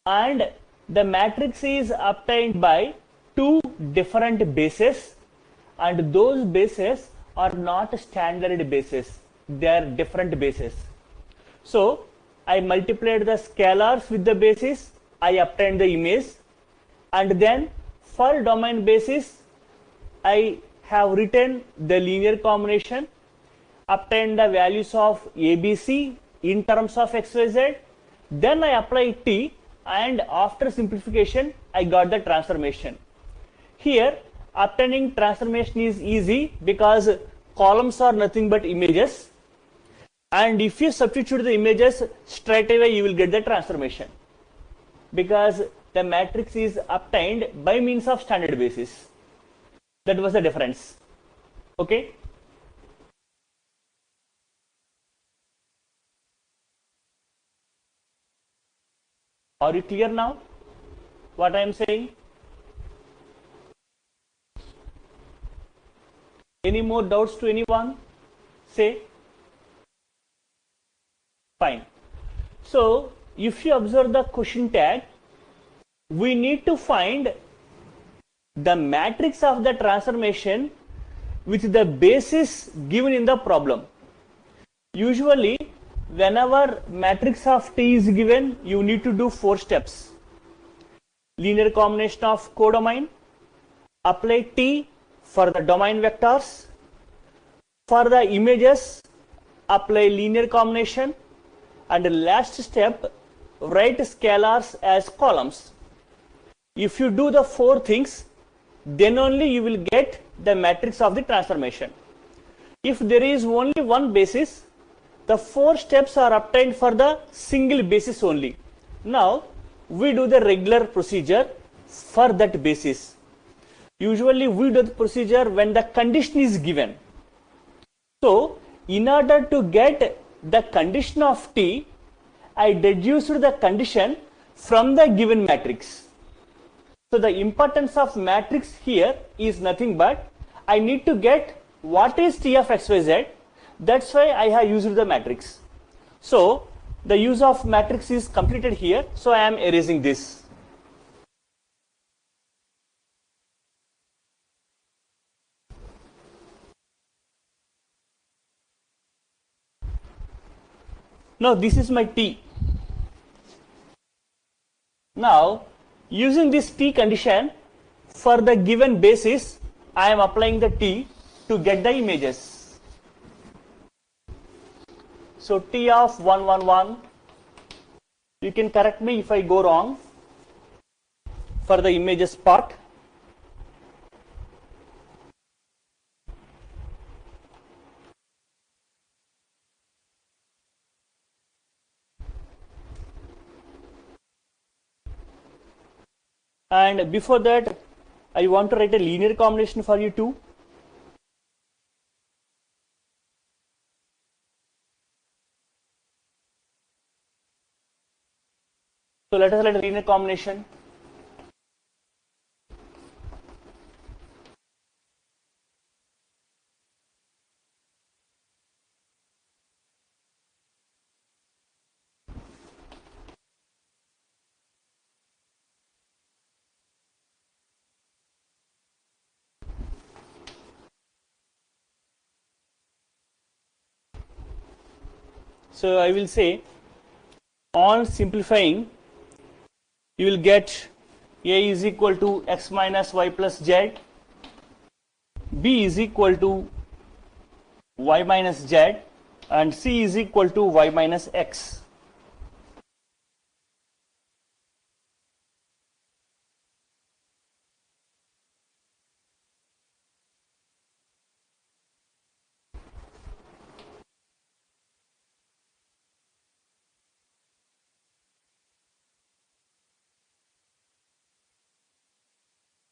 and the matrix is obtained by two different bases, and those bases are not standard bases, they are different bases. So I multiplied the scalars with the basis, I obtained the image, and then for domain basis I have written the linear combination, obtained the values of ABC in terms of XYZ, then I apply T, and after simplification I got the transformation. Here obtaining transformation is easy because columns are nothing but images, and if you substitute the images, straight away you will get the transformation because the matrix is obtained by means of standard basis. That was the difference. Okay. Are you clear now what I am saying? Any more doubts to anyone? Say. Fine. So if you observe the question tag, we need to find the matrix of the transformation with the basis given in the problem. Usually whenever matrix of T is given, you need to do 4 steps. Linear combination of codomain, apply T for the domain vectors, for the images apply linear combination, and the last step, write scalars as columns. If you do the 4 things, then only you will get the matrix of the transformation. If there is only one basis, the 4 steps are obtained for the single basis only. Now we do the regular procedure for that basis. Usually we do the procedure when the condition is given. So in order to get the condition of T, I deduced the condition from the given matrix. So the importance of matrix here is nothing but I need to get what is T of XYZ. That's why I have used the matrix. So the use of matrix is completed here. So I am erasing this. Now this is my T. Now using this T condition for the given basis, I am applying the T. to get the images. So T of 1, 1, 1, you can correct me if I go wrong for the images part. And before that, I want to write a linear combination for you too. So let us write a linear combination. So I will say, on simplifying, you will get A is equal to x minus y plus z, B is equal to y minus z, and C is equal to y minus x.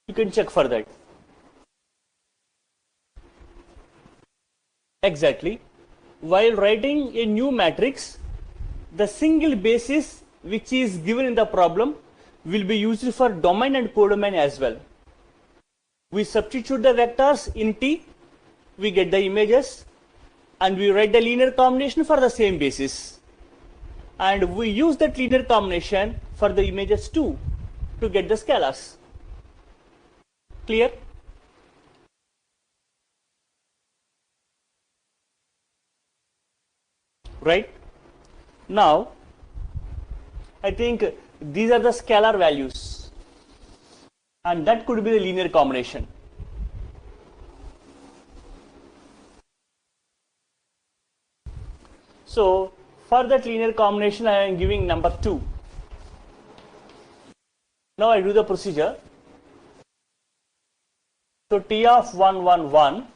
You can check for that. Exactly. While writing a new matrix, the single basis which is given in the problem will be used for domain and codomain as well. We substitute the vectors in T, we get the images, and we write the linear combination for the same basis. And we use that linear combination for the images too to get the scalars. Clear? Right? Now, I think these are the scalar values, and that could be the linear combination. So, for that linear combination, I am giving number 2. Now I do the procedure. So T of 1, 1, 1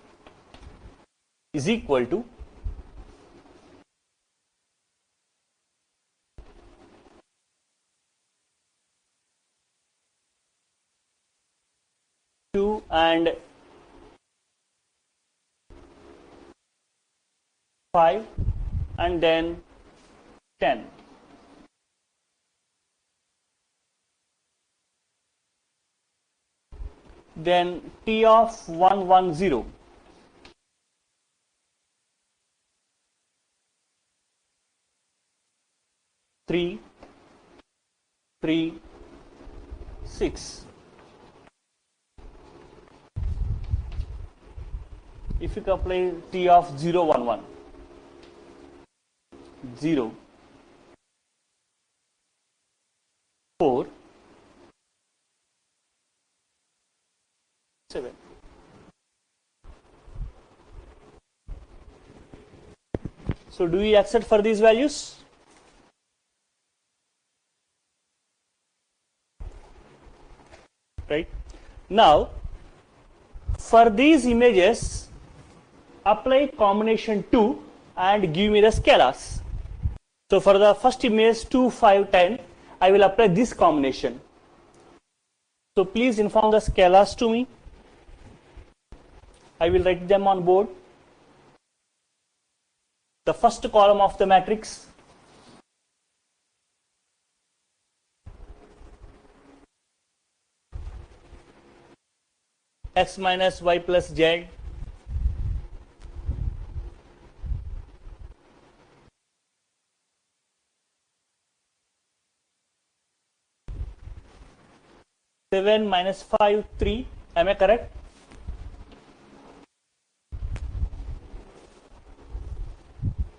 is equal to two and 5 and then 10. Then T of 1, 1, 0 3, 3, 6. If you apply T of 0, 1, 1, 0, 4, 7. So do we accept for these values? Right? Now, for these images, apply combination 2 and give me the scalars. So for the first image 2, 5, 10, I will apply this combination. So please inform the scalars to me. I will write them on board. The first column of the matrix, x minus y plus z, seven minus 5, 3. Am I correct?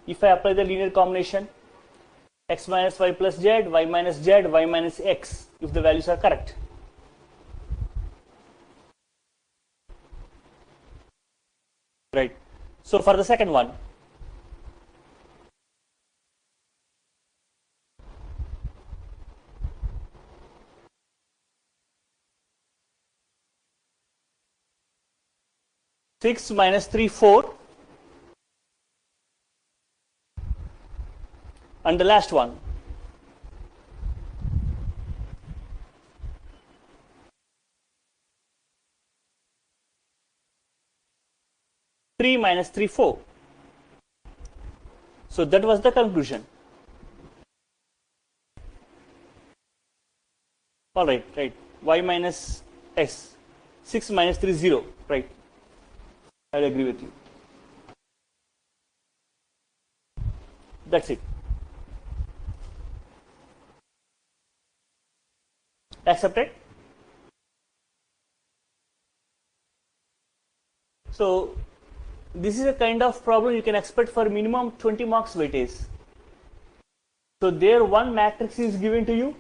If I apply the linear combination, x minus y plus z, y minus z, y minus x, if the values are correct. right? So for the second one, six minus 3 4, and the last one, three minus 3 4. So that was the conclusion. All right, right. Y minus x, 6 minus 3 0, right? I agree with you. That's it. Accepted? So this is a kind of problem you can expect for minimum 20 marks weightage. So there one matrix is given to you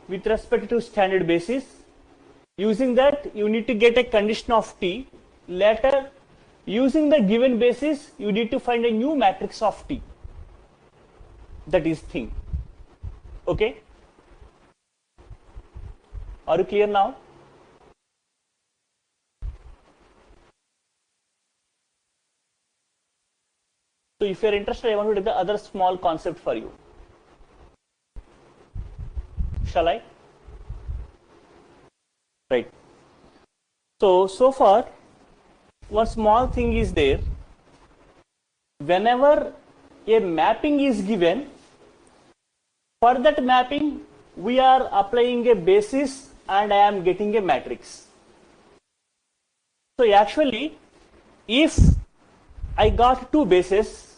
with respect to standard basis. Using that, you need to get a condition of T. Later, using the given basis, you need to find a new matrix of T. That is thing. Okay? Are you clear now? So if you are interested, I want to take the other small concept for you. Shall I? Right. So far, one small thing is there. Whenever a mapping is given, for that mapping, we are applying a basis and I am getting a matrix. So actually, if I got two bases,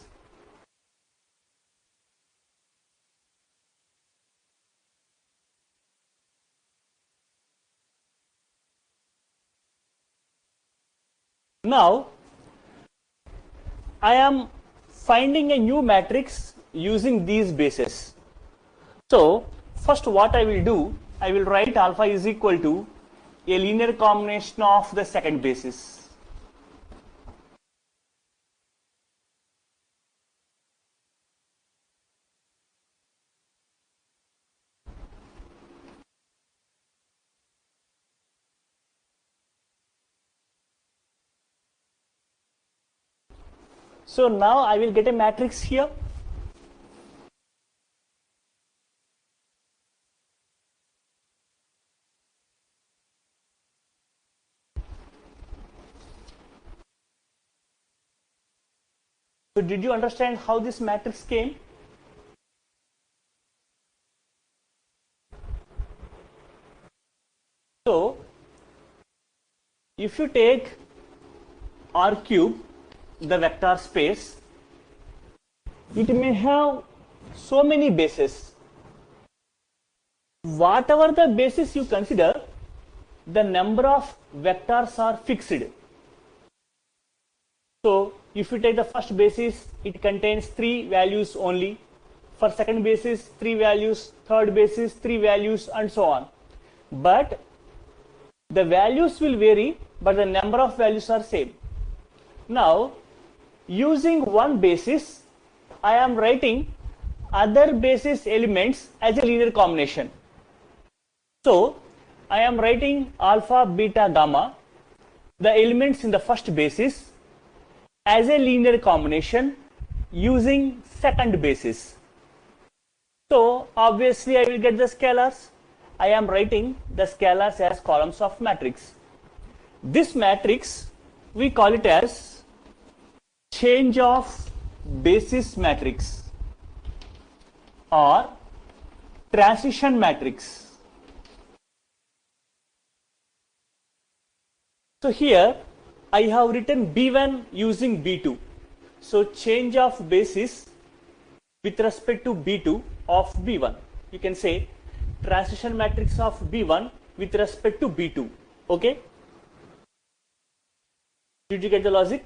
now I am finding a new matrix using these bases. So first what I will do, I will write alpha is equal to a linear combination of the second basis. So now I will get a matrix here. So did you understand how this matrix came? So if you take R cube, the vector space, it may have so many bases. Whatever the basis you consider, the number of vectors are fixed. So if you take the first basis, it contains 3 values only. For second basis, 3 values, third basis, 3 values, and so on. But the values will vary, but the number of values are same. Now, using one basis, I am writing other basis elements as a linear combination. So I am writing alpha, beta, gamma, the elements in the first basis, as a linear combination using second basis. So obviously I will get the scalars. I am writing the scalars as columns of matrix. This matrix, we call it as change of basis matrix or transition matrix. So here I have written B1 using B2. So change of basis with respect to B2 of B1. You can say transition matrix of B1 with respect to B2. Okay? Did you get the logic?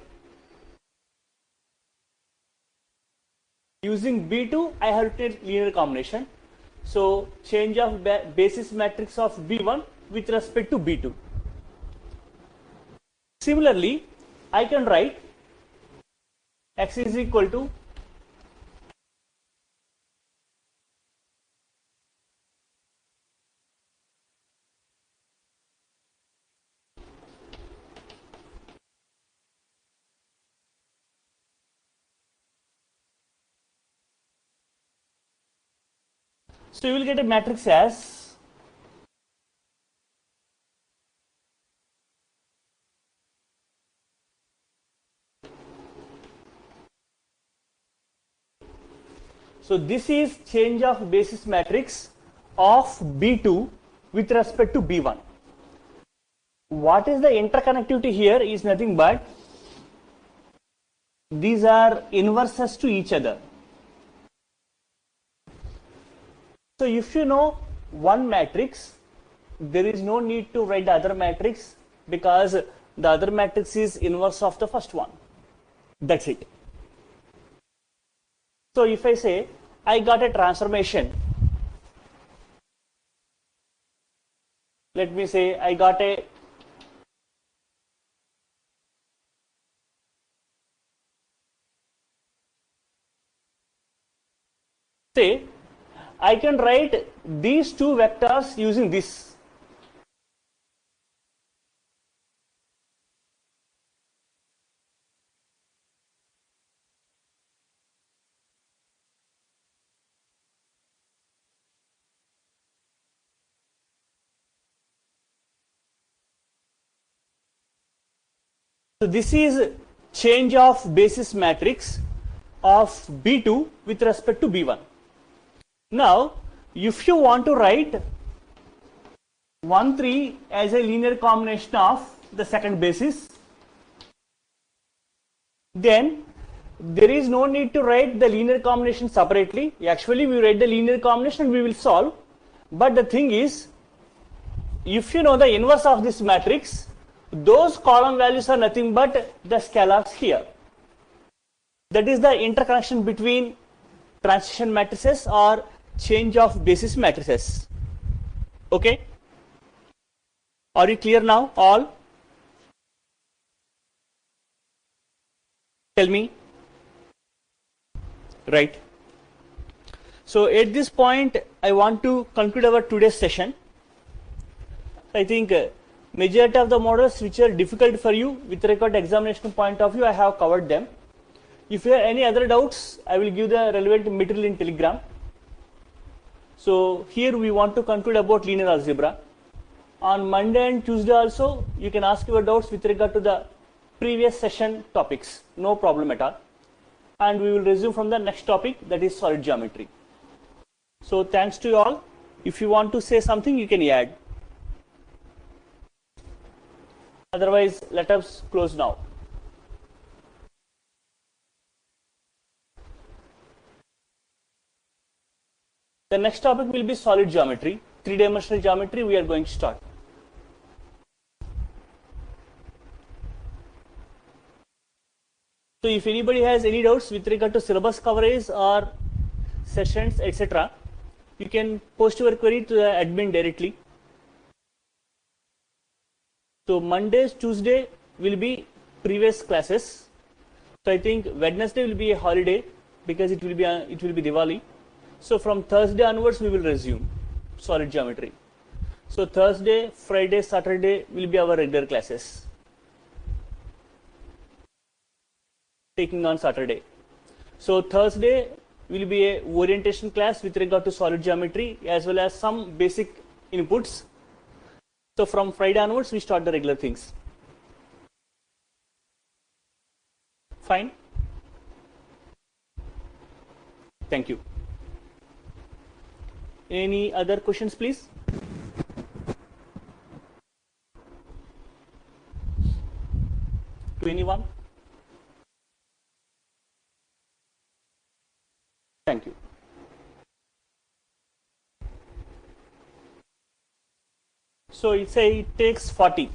Using B2, I have written linear combination. So change of basis matrix of B1 with respect to B2. Similarly, I can write x is equal to so you will get a matrix as so this is change of basis matrix of B2 with respect to B1. What is the interconnectivity here is nothing but these are inverses to each other. So if you know one matrix, there is no need to write the other matrix because the other matrix is inverse of the first one. That's it. So if I say I got a transformation, let me say I got a say I can write these two vectors using this. So this is change of basis matrix of B2 with respect to B1. Now, if you want to write 1, 3 as a linear combination of the second basis, then there is no need to write the linear combination separately. Actually, we write the linear combination and we will solve. But the thing is, if you know the inverse of this matrix, those column values are nothing but the scalars here. That is the interconnection between transition matrices or change of basis matrices. Okay? Are you clear now, all? Tell me. Right. So at this point, I want to conclude our today's session. I think majority of the models which are difficult for you with regard to examination point of view, I have covered them. If you have any other doubts, I will give the relevant material in Telegram. So here we want to conclude about linear algebra. On Monday and Tuesday also, you can ask your doubts with regard to the previous session topics. No problem at all. And we will resume from the next topic, that is solid geometry. So thanks to you all. If you want to say something, you can add. Otherwise, let us close now. The next topic will be solid geometry. Three-dimensional geometry we are going to start. So if anybody has any doubts with regard to syllabus coverage or sessions, etc., you can post your query to the admin directly. So Mondays, Tuesday will be previous classes. So I think Wednesday will be a holiday because it will be Diwali. So from Thursday onwards we will resume solid geometry. So Thursday, Friday, Saturday will be our regular classes. Taking on Saturday. So Thursday will be a orientation class with regard to solid geometry as well as some basic inputs. So from Friday onwards we start the regular things. Fine. Thank you. Any other questions, please? To anyone? Thank you. So it takes 40.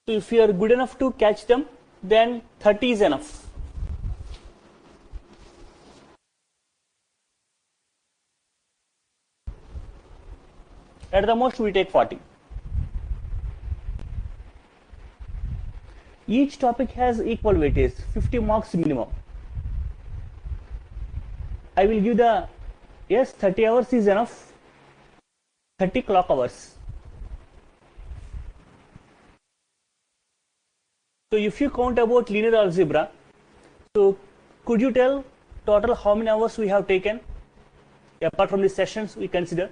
So if you are good enough to catch them, then 30 is enough. At the most we take 40. Each topic has equal weightage, 50 marks minimum. I will give the, yes, 30 hours is enough, 30 clock hours. So if you count about linear algebra, so could you tell total how many hours we have taken apart from the sessions we consider?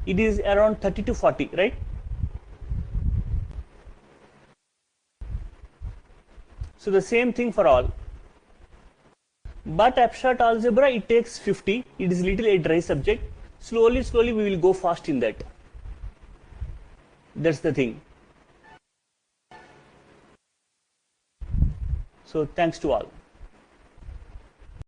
It is around 30 to 40, right? So the same thing for all. But abstract algebra, it takes 50. It is little a dry subject. Slowly we will go fast in that. That's the thing. So thanks to all.